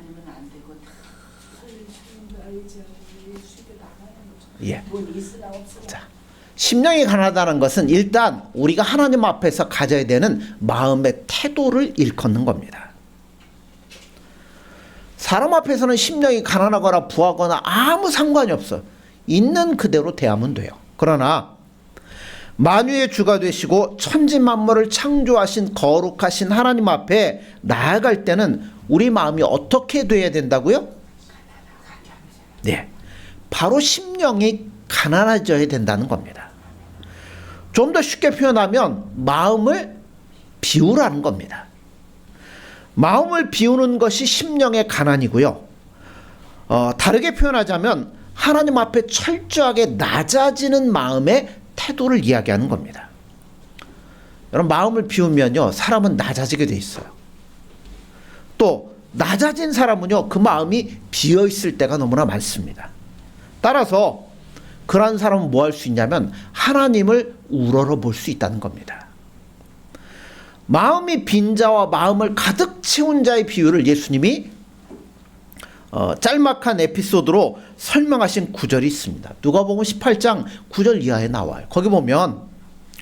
아니면 안 되고 다 예. 돈 있으나 없으나. 자, 심령이 가난하다는 것은 일단 우리가 하나님 앞에서 가져야 되는 마음의 태도를 일컫는 겁니다. 사람 앞에서는 심령이 가난하거나 부하거나 아무 상관이 없어. 있는 그대로 대하면 돼요. 그러나 만유의 주가 되시고 천지 만물을 창조하신 거룩하신 하나님 앞에 나아갈 때는 우리 마음이 어떻게 돼야 된다고요? 네, 바로 심령이 가난해져야 된다는 겁니다. 좀 더 쉽게 표현하면 마음을 비우라는 겁니다. 마음을 비우는 것이 심령의 가난이고요. 다르게 표현하자면 하나님 앞에 철저하게 낮아지는 마음의 태도를 이야기하는 겁니다. 여러분, 마음을 비우면요, 사람은 낮아지게 돼 있어요. 또 낮아진 사람은요, 그 마음이 비어 있을 때가 너무나 많습니다. 따라서 그런 사람은 뭐 할 수 있냐면 하나님을 우러러 볼 수 있다는 겁니다. 마음이 빈 자와 마음을 가득 채운 자의 비유를 예수님이 짤막한 에피소드로 설명하신 구절이 있습니다. 누가복음 18장 9절 이하에 나와요. 거기 보면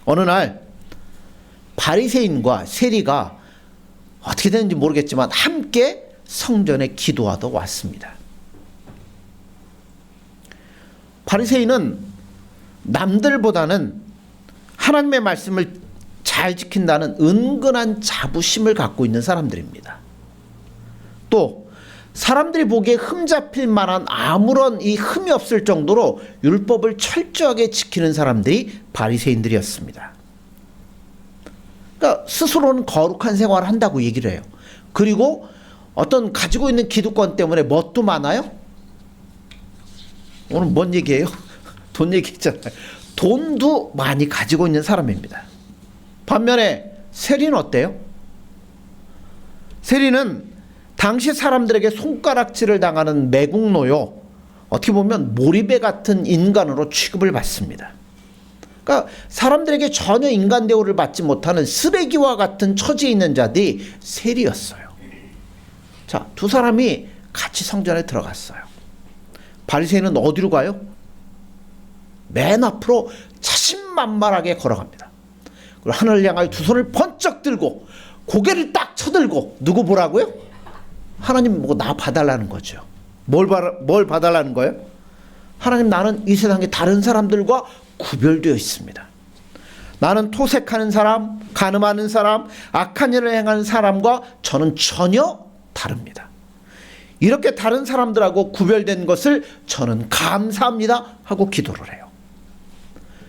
어느 날 바리새인과 세리가 어떻게 되는지 모르겠지만 함께 성전에 기도하러 왔습니다. 바리새인은 남들보다는 하나님의 말씀을 잘 지킨다는 은근한 자부심을 갖고 있는 사람들입니다. 또 사람들이 보기에 흠잡힐 만한 아무런 이 흠이 없을 정도로 율법을 철저하게 지키는 사람들이 바리새인들이었습니다. 그러니까 스스로는 거룩한 생활을 한다고 얘기를 해요. 그리고 어떤 가지고 있는 기득권 때문에 뭣도 많아요? 오늘 뭔 얘기예요? 돈 얘기했잖아요. 돈도 많이 가지고 있는 사람입니다. 반면에 세리는 어때요? 세리는 당시 사람들에게 손가락질을 당하는 매국노요, 어떻게 보면 몰입애 같은 인간으로 취급을 받습니다. 그러니까 사람들에게 전혀 인간 대우를 받지 못하는 쓰레기와 같은 처지에 있는 자들이 세리였어요. 자, 두 사람이 같이 성전에 들어갔어요. 바리새인은 어디로 가요? 맨 앞으로 자신만만하게 걸어갑니다. 그리고 하늘을 향하여 두 손을 번쩍 들고 고개를 딱 쳐들고 누구 보라고요? 하나님 보고 나 봐달라는 거죠. 뭘 봐달라는 거예요? 하나님, 나는 이 세상에 다른 사람들과 구별되어 있습니다. 나는 토색하는 사람, 간음하는 사람, 악한 일을 행하는 사람과 저는 전혀 다릅니다. 이렇게 다른 사람들하고 구별된 것을 저는 감사합니다 하고 기도를 해요.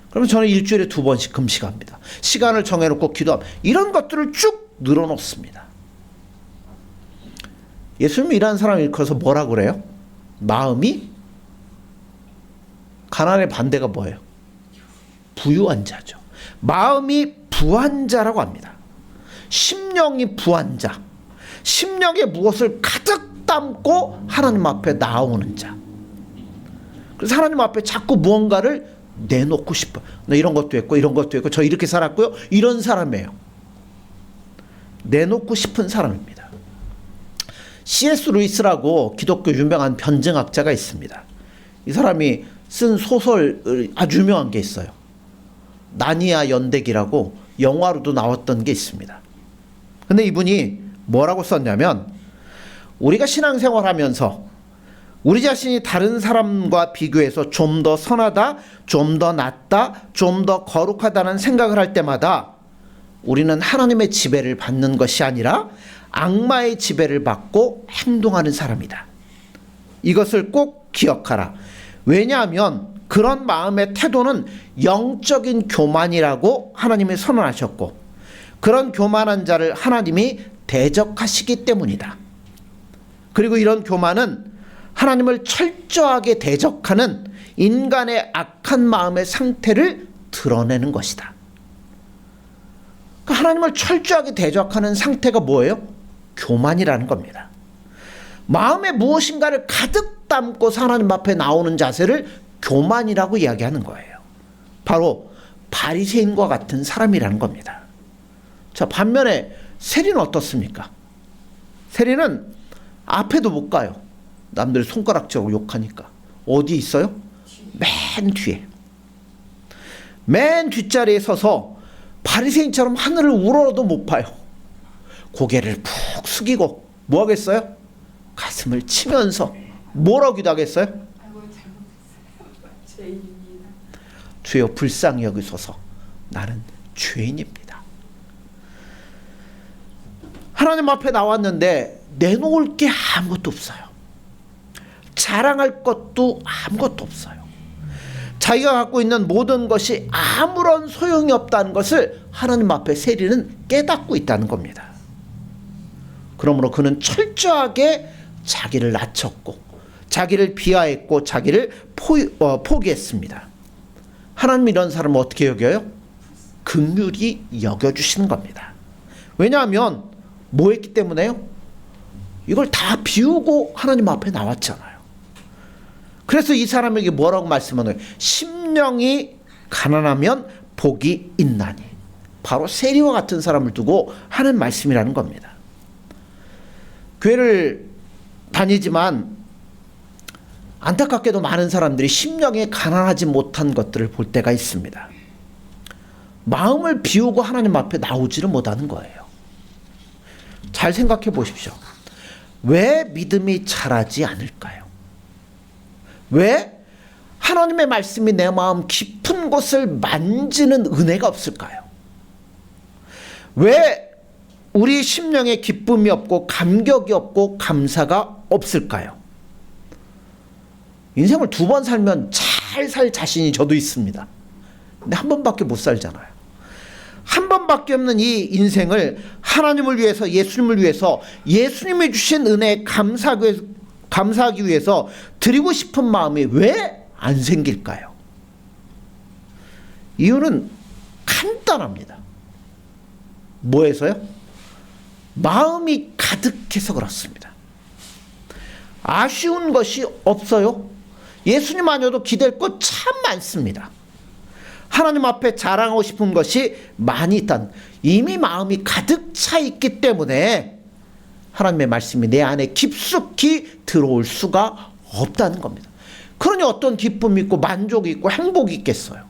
그러면 저는 일주일에 2번씩 금식합니다. 시간을 정해놓고 기도합니다. 이런 것들을 쭉 늘어놓습니다. 예수님이 이런 사람 일컬어서 뭐라고 그래요? 마음이 가난의 반대가 뭐예요? 부유한 자죠. 마음이 부한 자라고 합니다. 심령이 부한 자, 심령에 무엇을 가득 담고 하나님 앞에 나오는 자. 그래서 하나님 앞에 자꾸 무언가를 내놓고 싶어. 나 이런 것도 했고 이런 것도 했고 저 이렇게 살았고요. 이런 사람이에요. 내놓고 싶은 사람입니다. C.S. 루이스라고 기독교 유명한 변증학자가 있습니다. 이 사람이 쓴 소설 아주 유명한 게 있어요. 나니아 연대기라고 영화로도 나왔던 게 있습니다. 근데 이분이 뭐라고 썼냐면, 우리가 신앙생활하면서 우리 자신이 다른 사람과 비교해서 좀 더 선하다, 좀 더 낫다, 좀 더 거룩하다는 생각을 할 때마다 우리는 하나님의 지배를 받는 것이 아니라 악마의 지배를 받고 행동하는 사람이다. 이것을 꼭 기억하라. 왜냐하면 그런 마음의 태도는 영적인 교만이라고 하나님이 선언하셨고, 그런 교만한 자를 하나님이 대적하시기 때문이다. 그리고 이런 교만은 하나님을 철저하게 대적하는 인간의 악한 마음의 상태를 드러내는 것이다. 그러니까 하나님을 철저하게 대적하는 상태가 뭐예요? 교만이라는 겁니다. 마음에 무엇인가를 가득 담고 하나님 앞에 나오는 자세를 교만이라고 이야기하는 거예요. 바로 바리새인과 같은 사람이라는 겁니다. 자, 반면에 세리는 어떻습니까? 세리는 앞에도 못 가요. 남들이 손가락질하고 욕하니까. 어디 있어요? 맨 뒤에. 맨 뒷자리에 서서 바리새인처럼 하늘을 우러러도 못 봐요. 고개를 푹 숙이고 뭐 하겠어요? 가슴을 치면서 뭐라고 기도하겠어요? 아이고 잘못했어요. 죄인입니다. 주여 불쌍히 여기소서. 나는 죄인입니다. 하나님 앞에 나왔는데 내놓을 게 아무것도 없어요. 자랑할 것도 아무것도 없어요. 자기가 갖고 있는 모든 것이 아무런 소용이 없다는 것을 하나님 앞에 세리는 깨닫고 있다는 겁니다. 그러므로 그는 철저하게 자기를 낮췄고 자기를 비하했고 자기를 포기했습니다. 하나님 이런 사람을 어떻게 여겨요? 긍휼히 여겨주시는 겁니다. 왜냐하면 뭐 했기 때문에요? 이걸 다 비우고 하나님 앞에 나왔잖아요. 그래서 이 사람에게 뭐라고 말씀하나요? 심령이 가난하면 복이 있나니. 바로 세리와 같은 사람을 두고 하는 말씀이라는 겁니다. 교회를 다니지만 안타깝게도 많은 사람들이 심령에 가난하지 못한 것들을 볼 때가 있습니다. 마음을 비우고 하나님 앞에 나오지를 못하는 거예요. 잘 생각해 보십시오. 왜 믿음이 자라지 않을까요? 왜 하나님의 말씀이 내 마음 깊은 곳을 만지는 은혜가 없을까요? 왜 우리 심령에 기쁨이 없고 감격이 없고 감사가 없을까요? 인생을 2번 살면 잘 살 자신이 저도 있습니다. 근데 한 번밖에 못 살잖아요. 한 번밖에 없는 이 인생을 하나님을 위해서, 예수님을 위해서, 예수님이 주신 은혜에 감사하기 위해서 드리고 싶은 마음이 왜 안 생길까요? 이유는 간단합니다. 뭐에서요? 마음이 가득해서 그렇습니다. 아쉬운 것이 없어요. 예수님 아니어도 기댈 것 참 많습니다. 하나님 앞에 자랑하고 싶은 것이 많이 있단, 이미 마음이 가득 차 있기 때문에 하나님의 말씀이 내 안에 깊숙이 들어올 수가 없다는 겁니다. 그러니 어떤 기쁨이 있고 만족이 있고 행복이 있겠어요.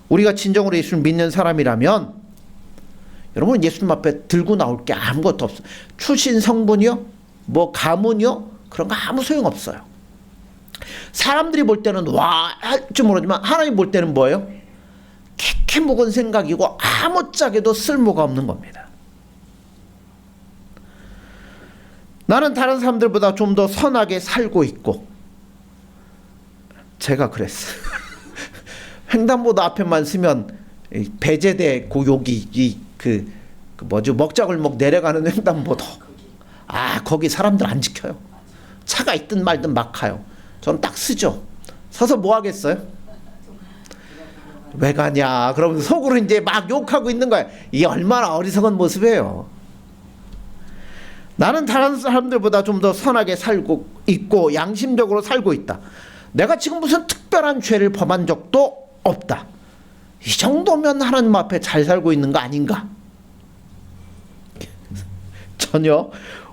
우리가 진정으로 예수를 믿는 사람이라면 여러분 예수님 앞에 들고 나올 게 아무것도 없어요. 출신 성분이요? 뭐 가문이요? 그런 거 아무 소용없어요. 사람들이 볼 때는 와 할지 모르지만 하나님 볼 때는 뭐예요? 캐캐 묵은 생각이고 아무짝에도 쓸모가 없는 겁니다. 나는 다른 사람들보다 좀 더 선하게 살고 있고, 제가 그랬어요. 횡단보도 앞에만 쓰면 배제돼 고욕이 그 뭐죠, 먹자골목 내려가는 횡단보도, 거기 사람들 안 지켜요. 차가 있든 말든 막 가요. 전 딱 쓰죠. 서서 뭐 하겠어요? 왜 가냐 그러면 속으로 이제 막 욕하고 있는 거예요. 이게 얼마나 어리석은 모습이에요. 나는 다른 사람들보다 좀 더 선하게 살고 있고 양심적으로 살고 있다. 내가 지금 무슨 특별한 죄를 범한 적도 없다. 이 정도면 하나님 앞에 잘 살고 있는 거 아닌가? 전혀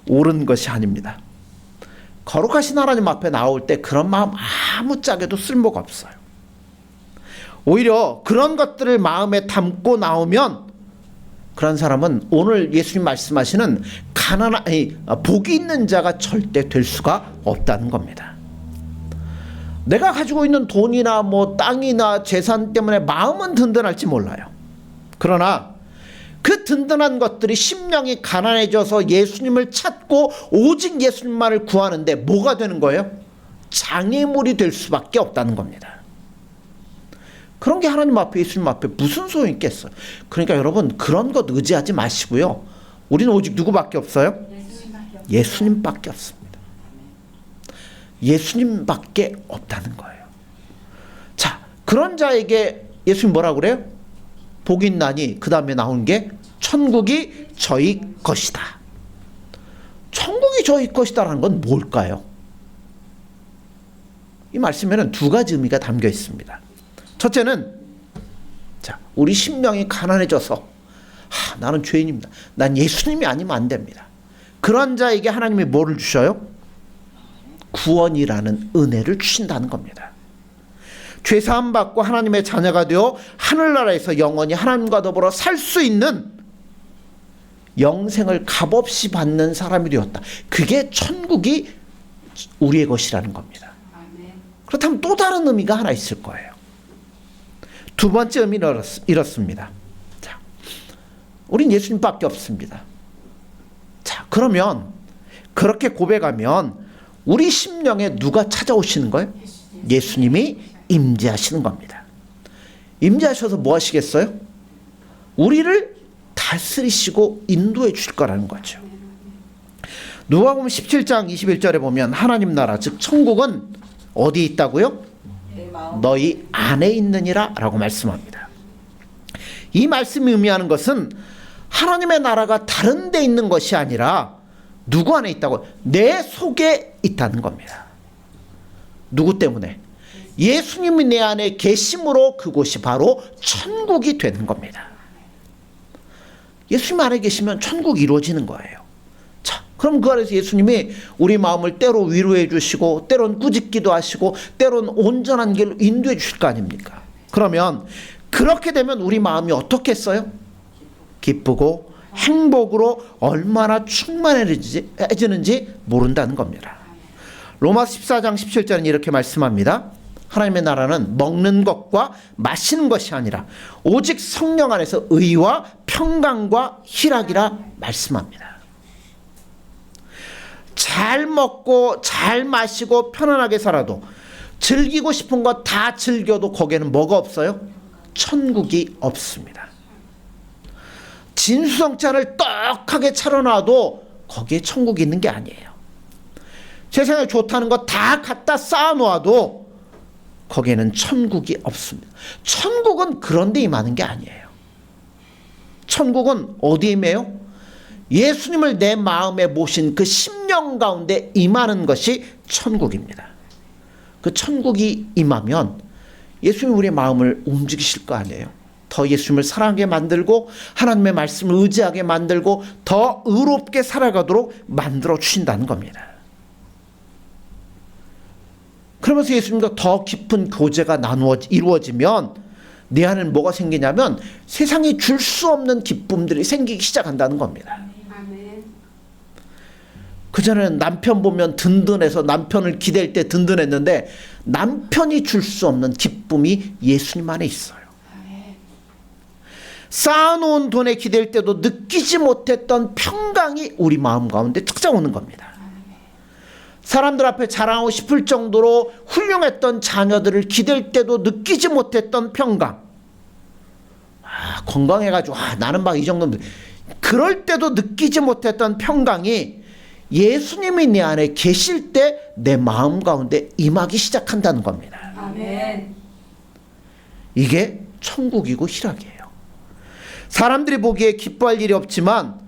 옳은 것이 아닙니다. 거룩하신 하나님 앞에 나올 때 그런 마음 아무짝에도 쓸모가 없어요. 오히려 그런 것들을 마음에 담고 나오면 그런 사람은 오늘 예수님 말씀하시는 복이 있는 자가 절대 될 수가 없다는 겁니다. 내가 가지고 있는 돈이나 뭐 땅이나 재산 때문에 마음은 든든할지 몰라요. 그러나 그 든든한 것들이 심령이 가난해져서 예수님을 찾고 오직 예수님만을 구하는데 뭐가 되는 거예요? 장애물이 될 수밖에 없다는 겁니다. 그런 게 하나님 앞에, 예수님 앞에 무슨 소용이 있겠어요? 그러니까 여러분 그런 것 의지하지 마시고요. 우리는 오직 누구밖에 없어요? 예수님밖에 없습니다. 예수님밖에 없다는 거예요. 자, 그런 자에게 예수님 뭐라고 그래요? 복이 있나니 그 다음에 나온 게 천국이 저희 것이다. 천국이 저희 것이다라는 건 뭘까요? 이 말씀에는 2가지 의미가 담겨 있습니다. 첫째는 우리 심령이 가난해져서 나는 죄인입니다. 난 예수님이 아니면 안 됩니다. 그런 자에게 하나님이 뭐를 주셔요? 구원이라는 은혜를 주신다는 겁니다. 죄사함 받고 하나님의 자녀가 되어 하늘나라에서 영원히 하나님과 더불어 살 수 있는 영생을 값없이 받는 사람이 되었다. 그게 천국이 우리의 것이라는 겁니다. 그렇다면 또 다른 의미가 하나 있을 거예요. 두 번째 의미는 이렇습니다. 자, 우린 예수님밖에 없습니다. 자, 그러면 그렇게 고백하면 우리 심령에 누가 찾아오시는 거예요? 예수님이 임재하시는 겁니다. 임재하셔서 뭐 하시겠어요? 우리를 다스리시고 인도해 줄 거라는 거죠. 누가복음 17장 21절에 보면 하나님 나라 즉 천국은 어디 있다고요? 너희 안에 있느니라 라고 말씀합니다. 이 말씀이 의미하는 것은 하나님의 나라가 다른 데 있는 것이 아니라 누구 안에 있다고? 내 속에 있다는 겁니다. 누구 때문에? 예수님이 내 안에 계심으로 그곳이 바로 천국이 되는 겁니다. 예수님 안에 계시면 천국이 이루어지는 거예요. 자, 그럼 그 안에서 예수님이 우리 마음을 때로 위로해 주시고 때론 꾸짖기도 하시고 때론 온전한 길로 인도해 주실 거 아닙니까? 그러면 그렇게 되면 우리 마음이 어떻겠어요? 기쁘고 행복으로 얼마나 충만해지는지 모른다는 겁니다. 로마서 14장 17절은 이렇게 말씀합니다. 하나님의 나라는 먹는 것과 마시는 것이 아니라 오직 성령 안에서 의와 평강과 희락이라 말씀합니다. 잘 먹고 잘 마시고 편안하게 살아도 즐기고 싶은 거 다 즐겨도 거기에는 뭐가 없어요? 천국이 없습니다. 진수성찬을 떡하게 차려놔도 거기에 천국이 있는 게 아니에요. 세상에 좋다는 거 다 갖다 쌓아놓아도 거기에는 천국이 없습니다. 천국은 그런 데 임하는 게 아니에요. 천국은 어디에 임해요? 예수님을 내 마음에 모신 그 심령 가운데 임하는 것이 천국입니다. 그 천국이 임하면 예수님이 우리의 마음을 움직이실 거 아니에요. 더 예수님을 사랑하게 만들고 하나님의 말씀을 의지하게 만들고 더 의롭게 살아가도록 만들어 주신다는 겁니다. 그러면서 예수님과 더 깊은 교제가 이루어지면 내 안에는 뭐가 생기냐면 세상이 줄 수 없는 기쁨들이 생기기 시작한다는 겁니다. 그전에는 남편 보면 든든해서 남편을 기댈 때 든든했는데 남편이 줄 수 없는 기쁨이 예수님 안에 있어요. 쌓아놓은 돈에 기댈 때도 느끼지 못했던 평강이 우리 마음 가운데 찾아오는 겁니다. 사람들 앞에 자랑하고 싶을 정도로 훌륭했던 자녀들을 기댈 때도 느끼지 못했던 평강. 건강해가지고 나는 막 이 정도면 그럴 때도 느끼지 못했던 평강이 예수님이 내 안에 계실 때 내 마음 가운데 임하기 시작한다는 겁니다. 아멘. 이게 천국이고 희락이에요. 사람들이 보기에 기뻐할 일이 없지만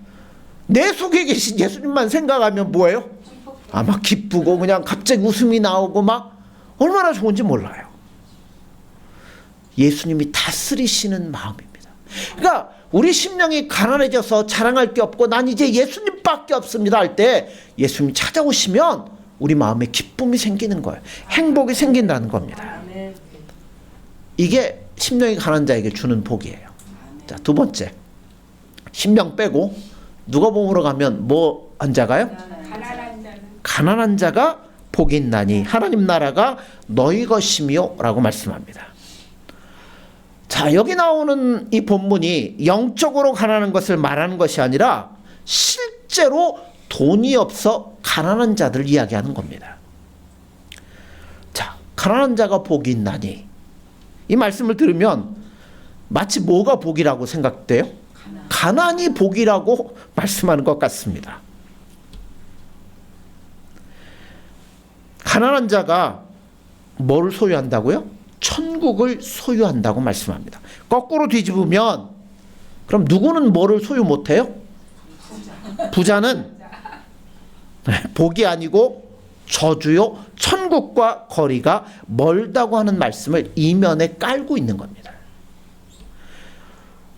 내 속에 계신 예수님만 생각하면 뭐예요? 막 기쁘고 그냥 갑자기 웃음이 나오고 막 얼마나 좋은지 몰라요. 예수님이 다스리시는 마음입니다. 그러니까 우리 심령이 가난해져서 자랑할 게 없고 난 이제 예수님밖에 없습니다 할 때 예수님이 찾아오시면 우리 마음에 기쁨이 생기는 거예요. 행복이 생긴다는 겁니다. 이게 심령이 가난한 자에게 주는 복이에요. 자, 두 번째, 심령 빼고 누가복음으로 가면 뭐 한 자가요? 가난한 자가 복이 있나니 하나님 나라가 너희 것이며 라고 말씀합니다. 자, 여기 나오는 이 본문이 영적으로 가난한 것을 말하는 것이 아니라 실제로 돈이 없어 가난한 자들을 이야기하는 겁니다. 자, 가난한 자가 복이 있나니 이 말씀을 들으면 마치 뭐가 복이라고 생각돼요? 가난이 복이라고 말씀하는 것 같습니다. 가난한 자가 뭐를 소유한다고요? 천국을 소유한다고 말씀합니다. 거꾸로 뒤집으면 그럼 누구는 뭐를 소유 못해요? 부자는 복이 아니고 저주요 천국과 거리가 멀다고 하는 말씀을 이면에 깔고 있는 겁니다.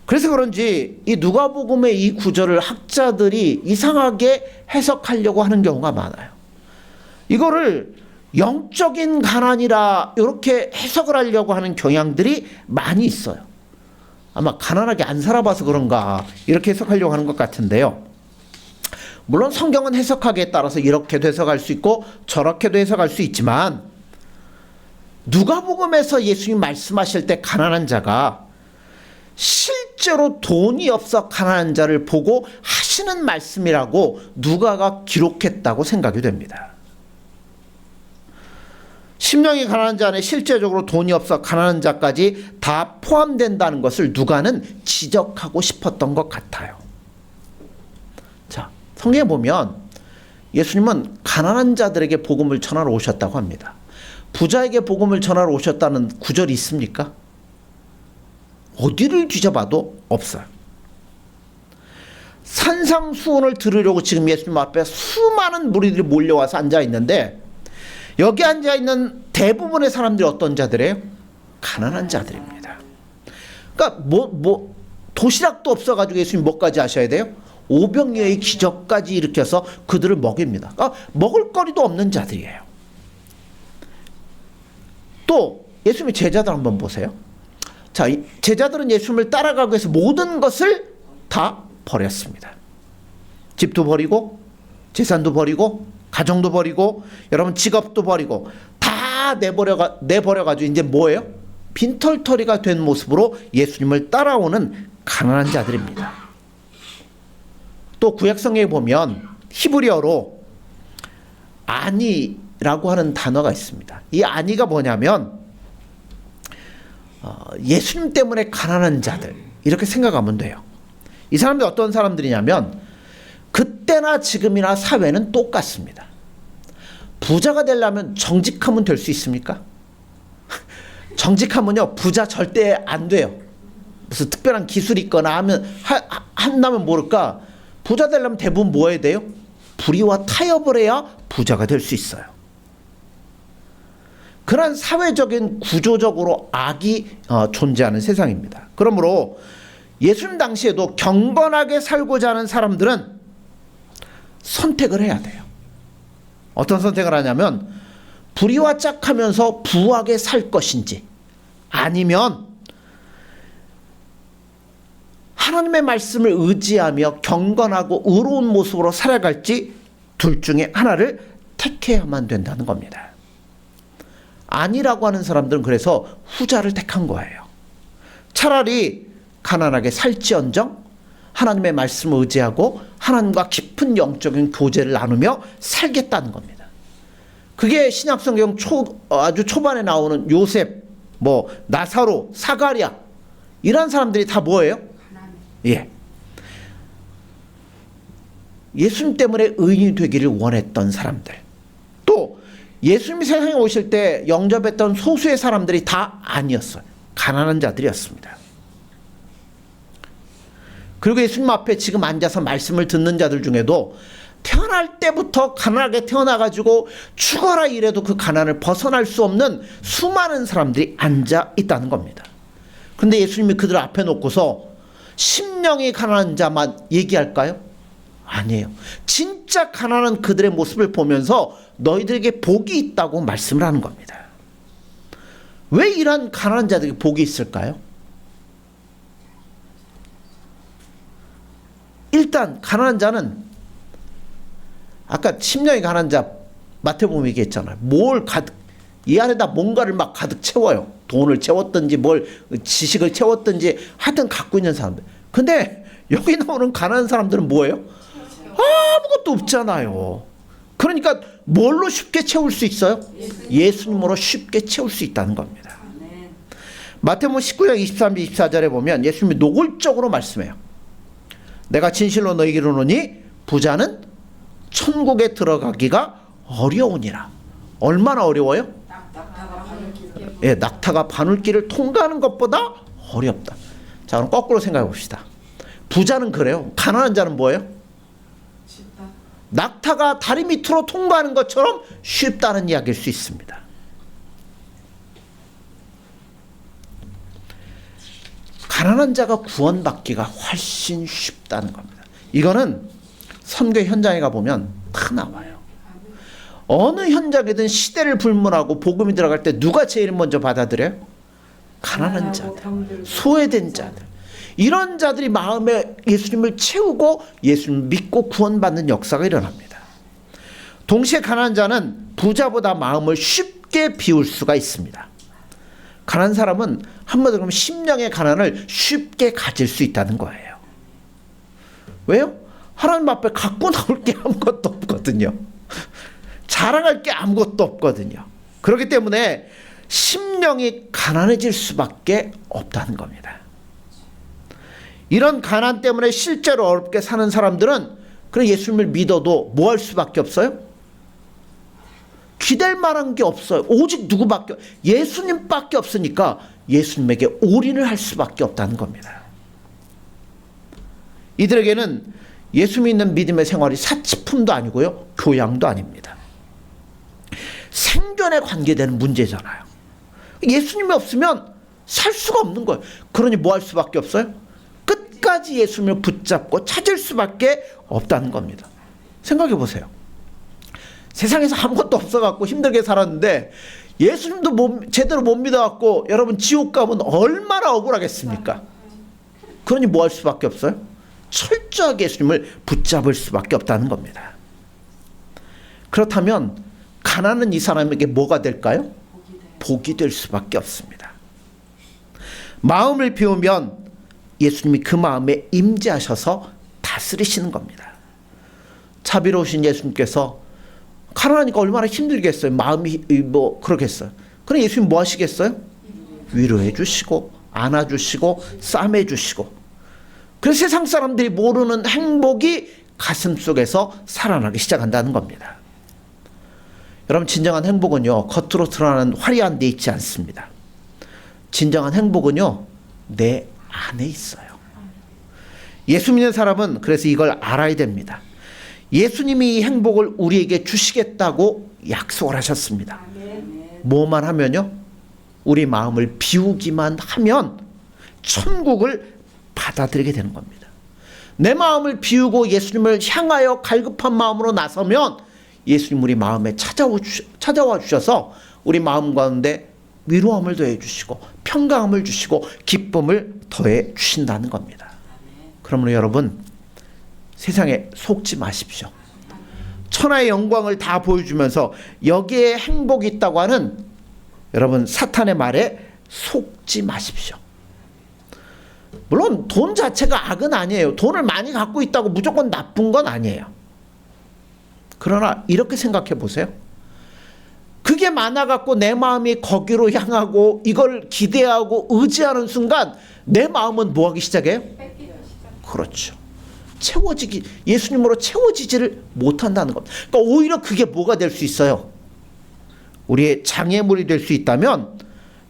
그래서 그런지 이 누가복음의 이 구절을 학자들이 이상하게 해석하려고 하는 경우가 많아요. 이거를 영적인 가난이라 이렇게 해석을 하려고 하는 경향들이 많이 있어요. 아마 가난하게 안 살아봐서 그런가 이렇게 해석하려고 하는 것 같은데요. 물론 성경은 해석하기에 따라서 이렇게도 해석할 수 있고 저렇게도 해석할 수 있지만 누가복음에서 예수님 말씀하실 때 가난한 자가 실제로 돈이 없어 가난한 자를 보고 하시는 말씀이라고 누가가 기록했다고 생각이 됩니다. 심령이 가난한 자 안에 실제적으로 돈이 없어 가난한 자까지 다 포함된다는 것을 누가는 지적하고 싶었던 것 같아요. 자, 성경에 보면 예수님은 가난한 자들에게 복음을 전하러 오셨다고 합니다. 부자에게 복음을 전하러 오셨다는 구절이 있습니까? 어디를 뒤져봐도 없어요. 산상수훈을 들으려고 지금 예수님 앞에 수많은 무리들이 몰려와서 앉아 있는데 여기 앉아 있는 대부분의 사람들이 어떤 자들이에요? 가난한 자들입니다. 그러니까 도시락도 없어가지고 예수님 뭐까지 하셔야 돼요? 오병이어의 기적까지 일으켜서 그들을 먹입니다. 그러니까 먹을 거리도 없는 자들이에요. 또 예수님의 제자들 한번 보세요. 자, 제자들은 예수님을 따라가기 위해서 모든 것을 다 버렸습니다. 집도 버리고 재산도 버리고 가정도 버리고 여러분 직업도 버리고 다 내버려가지고 이제 뭐예요? 빈털터리가 된 모습으로 예수님을 따라오는 가난한 자들입니다. 또 구약성경에 보면 히브리어로 아니라고 하는 단어가 있습니다. 이 아니가 뭐냐면 예수님 때문에 가난한 자들 이렇게 생각하면 돼요. 이 사람들이 어떤 사람들이냐면 그때나 지금이나 사회는 똑같습니다. 부자가 되려면 정직하면 될 수 있습니까? 정직하면요 부자 절대 안 돼요. 무슨 특별한 기술이 있거나 한다면 모를까 부자 되려면 대부분 뭐 해야 돼요? 불의와 타협을 해야 부자가 될 수 있어요. 그런 사회적인 구조적으로 악이 존재하는 세상입니다. 그러므로 예수님 당시에도 경건하게 살고자 하는 사람들은 선택을 해야 돼요. 어떤 선택을 하냐면 불의와 짝하면서 부하게 살 것인지 아니면 하나님의 말씀을 의지하며 경건하고 의로운 모습으로 살아갈지 둘 중에 하나를 택해야만 된다는 겁니다. 아니라고 하는 사람들은 그래서 후자를 택한 거예요. 차라리 가난하게 살지언정 하나님의 말씀을 의지하고 하나님과 깊은 영적인 교제를 나누며 살겠다는 겁니다. 그게 신약성경 아주 초반에 나오는 요셉, 나사로, 사가랴 이런 사람들이 다 뭐예요? 예. 예수님 때문에 의인이 되기를 원했던 사람들. 또 예수님이 세상에 오실 때 영접했던 소수의 사람들이 다 아니었어요. 가난한 자들이었습니다. 그리고 예수님 앞에 지금 앉아서 말씀을 듣는 자들 중에도 태어날 때부터 가난하게 태어나가지고 죽어라 이래도 그 가난을 벗어날 수 없는 수많은 사람들이 앉아 있다는 겁니다. 그런데 예수님이 그들 앞에 놓고서 심령이 가난한 자만 얘기할까요? 아니에요. 진짜 가난한 그들의 모습을 보면서 너희들에게 복이 있다고 말씀을 하는 겁니다. 왜 이런 가난한 자들에게 복이 있을까요? 일단 가난한 자는 아까 심령이 가난한 자 마태복음 얘기했잖아요. 이 안에다 뭔가를 막 가득 채워요. 돈을 채웠든지 지식을 채웠든지 하여튼 갖고 있는 사람들. 근데 여기 나오는 가난한 사람들은 뭐예요? 아무것도 없잖아요. 그러니까 뭘로 쉽게 채울 수 있어요? 예수님으로 쉽게 채울 수 있다는 겁니다. 마태복음 19장 23절 24절에 보면 예수님이 노골적으로 말씀해요. 내가 진실로 너희에게 이르노니 부자는 천국에 들어가기가 어려우니라. 얼마나 어려워요? 낙타가 바늘길을 통과하는 것보다 어렵다. 자, 그럼 거꾸로 생각해 봅시다. 부자는 그래요. 가난한 자는 뭐예요? 낙타가 다리 밑으로 통과하는 것처럼 쉽다는 이야기일 수 있습니다. 가난한 자가 구원받기가 훨씬 쉽다는 겁니다. 이거는 선교 현장에 가보면 다 나와요. 어느 현장이든 시대를 불문하고 복음이 들어갈 때 누가 제일 먼저 받아들여요? 가난한 자들, 소외된 자들. 이런 자들이 마음에 예수님을 채우고 예수님을 믿고 구원받는 역사가 일어납니다. 동시에 가난한 자는 부자보다 마음을 쉽게 비울 수가 있습니다. 가난한 사람은 한마디로 하면 심령의 가난을 쉽게 가질 수 있다는 거예요. 왜요? 하나님 앞에 갖고 나올 게 아무것도 없거든요. 자랑할 게 아무것도 없거든요. 그렇기 때문에 심령이 가난해질 수밖에 없다는 겁니다. 이런 가난 때문에 실제로 어렵게 사는 사람들은 그래 예수님을 믿어도 뭐 할 수밖에 없어요? 기댈 만한 게 없어요. 오직 누구밖에, 예수님밖에 없으니까 예수님에게 올인을 할 수밖에 없다는 겁니다. 이들에게는 예수 믿는 믿음의 생활이 사치품도 아니고요, 교양도 아닙니다. 생존에 관계되는 문제잖아요. 예수님이 없으면 살 수가 없는 거예요. 그러니 뭐 할 수밖에 없어요? 끝까지 예수님을 붙잡고 찾을 수밖에 없다는 겁니다. 생각해 보세요. 세상에서 아무것도 없어갖고 힘들게 살았는데 예수님도 제대로 못 믿어갖고 여러분 지옥 가면 얼마나 억울하겠습니까? 그러니 뭐 할 수밖에 없어요? 철저하게 예수님을 붙잡을 수밖에 없다는 겁니다. 그렇다면 가난한 이 사람에게 뭐가 될까요? 복이 될 수밖에 없습니다. 마음을 비우면 예수님이 그 마음에 임재하셔서 다스리시는 겁니다. 자비로우신 예수님께서 가난하니까 얼마나 힘들겠어요. 마음이 그러겠어요. 그럼 예수님 뭐 하시겠어요? 위로해 주시고 안아주시고 싸매 주시고. 그래서 세상 사람들이 모르는 행복이 가슴 속에서 살아나기 시작한다는 겁니다. 여러분, 진정한 행복은요, 겉으로 드러나는 화려한 데 있지 않습니다. 진정한 행복은요, 내 안에 있어요. 예수 믿는 사람은 그래서 이걸 알아야 됩니다. 예수님이 이 행복을 우리에게 주시겠다고 약속을 하셨습니다. 뭐만 하면요? 우리 마음을 비우기만 하면 천국을 받아들이게 되는 겁니다. 내 마음을 비우고 예수님을 향하여 갈급한 마음으로 나서면 예수님 우리 마음에 찾아와 주셔서 우리 마음 가운데 위로함을 더해 주시고 평강함을 주시고 기쁨을 더해 주신다는 겁니다. 그러므로 여러분, 세상에 속지 마십시오. 천하의 영광을 다 보여주면서 여기에 행복이 있다고 하는 여러분 사탄의 말에 속지 마십시오. 물론 돈 자체가 악은 아니에요. 돈을 많이 갖고 있다고 무조건 나쁜 건 아니에요. 그러나 이렇게 생각해 보세요. 그게 많아갖고 내 마음이 거기로 향하고 이걸 기대하고 의지하는 순간 내 마음은 뭐하기 시작해요? 그렇죠. 예수님으로 채워지지를 못한다는 겁니다. 그러니까 오히려 그게 뭐가 될 수 있어요? 우리의 장애물이 될 수 있다면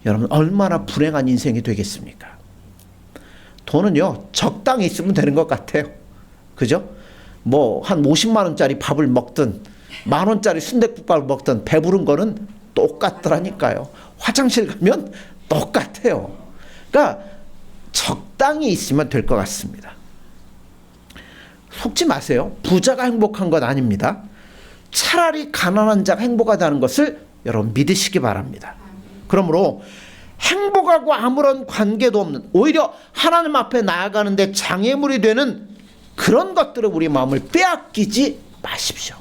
여러분 얼마나 불행한 인생이 되겠습니까? 돈은요, 적당히 있으면 되는 것 같아요. 그죠? 뭐 한 50만 원짜리 밥을 먹든 10,000원짜리 순댓국밥을 먹든 배부른 거는 똑같더라니까요. 화장실 가면 똑같아요. 그러니까 적당히 있으면 될 것 같습니다. 속지 마세요. 부자가 행복한 건 아닙니다. 차라리 가난한 자가 행복하다는 것을 여러분 믿으시기 바랍니다. 그러므로 행복하고 아무런 관계도 없는, 오히려 하나님 앞에 나아가는데 장애물이 되는 그런 것들을 우리 마음을 빼앗기지 마십시오.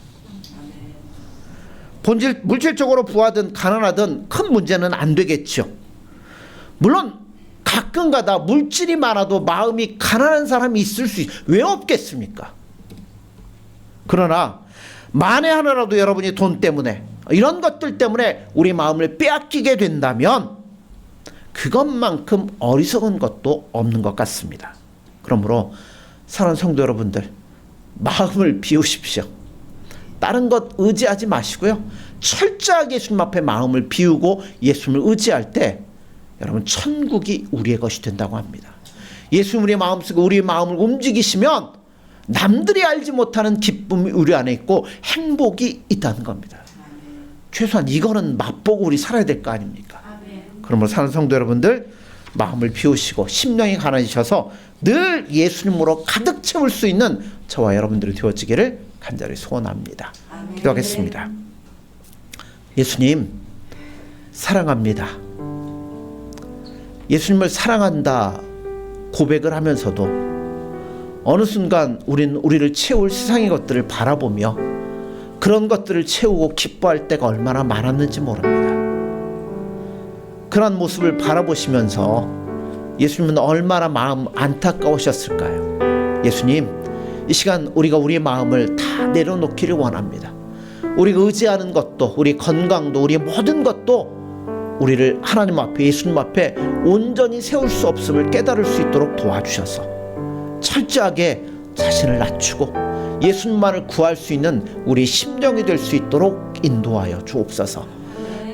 물질적으로 부하든 가난하든 큰 문제는 안 되겠죠. 물론 가끔가다 물질이 많아도 마음이 가난한 사람이 있을 수 왜 없겠습니까? 그러나 만에 하나라도 여러분이 돈 때문에 이런 것들 때문에 우리 마음을 빼앗기게 된다면 그것만큼 어리석은 것도 없는 것 같습니다. 그러므로 사랑하는 성도 여러분들, 마음을 비우십시오. 다른 것 의지하지 마시고요, 철저하게 예수님 앞에 마음을 비우고 예수님을 의지할 때 여러분 천국이 우리의 것이 된다고 합니다. 예수님 우리의 마음속에 우리의 마음을 움직이시면 남들이 알지 못하는 기쁨이 우리 안에 있고 행복이 있다는 겁니다. 최소한 이거는 맛보고 우리 살아야 될 거 아닙니까? 그러므로 사는 성도 여러분들, 마음을 비우시고 심령이 가난해지셔서 늘 예수님으로 가득 채울 수 있는 저와 여러분들이 되어지기를 간절히 소원합니다. 기도하겠습니다. 예수님 사랑합니다. 예수님을 사랑한다 고백을 하면서도 어느 순간 우리를 채울 세상의 것들을 바라보며 그런 것들을 채우고 기뻐할 때가 얼마나 많았는지 모릅니다. 그런 모습을 바라보시면서 예수님은 얼마나 마음 안타까우셨을까요? 예수님, 이 시간 우리가 우리의 마음을 다 내려놓기를 원합니다. 우리가 의지하는 것도, 우리 건강도, 우리의 모든 것도 우리를 하나님 앞에, 예수님 앞에 온전히 세울 수 없음을 깨달을 수 있도록 도와주셔서 철저하게 자신을 낮추고 예수님만을 구할 수 있는 우리 심령이 될 수 있도록 인도하여 주옵소서.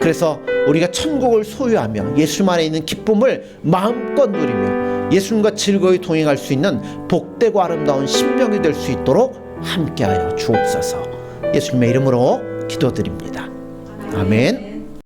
그래서 우리가 천국을 소유하며 예수님 안에 있는 기쁨을 마음껏 누리며 예수님과 즐거이 동행할 수 있는 복되고 아름다운 심령이 될 수 있도록 함께하여 주옵소서. 예수님의 이름으로 기도드립니다. 아멘.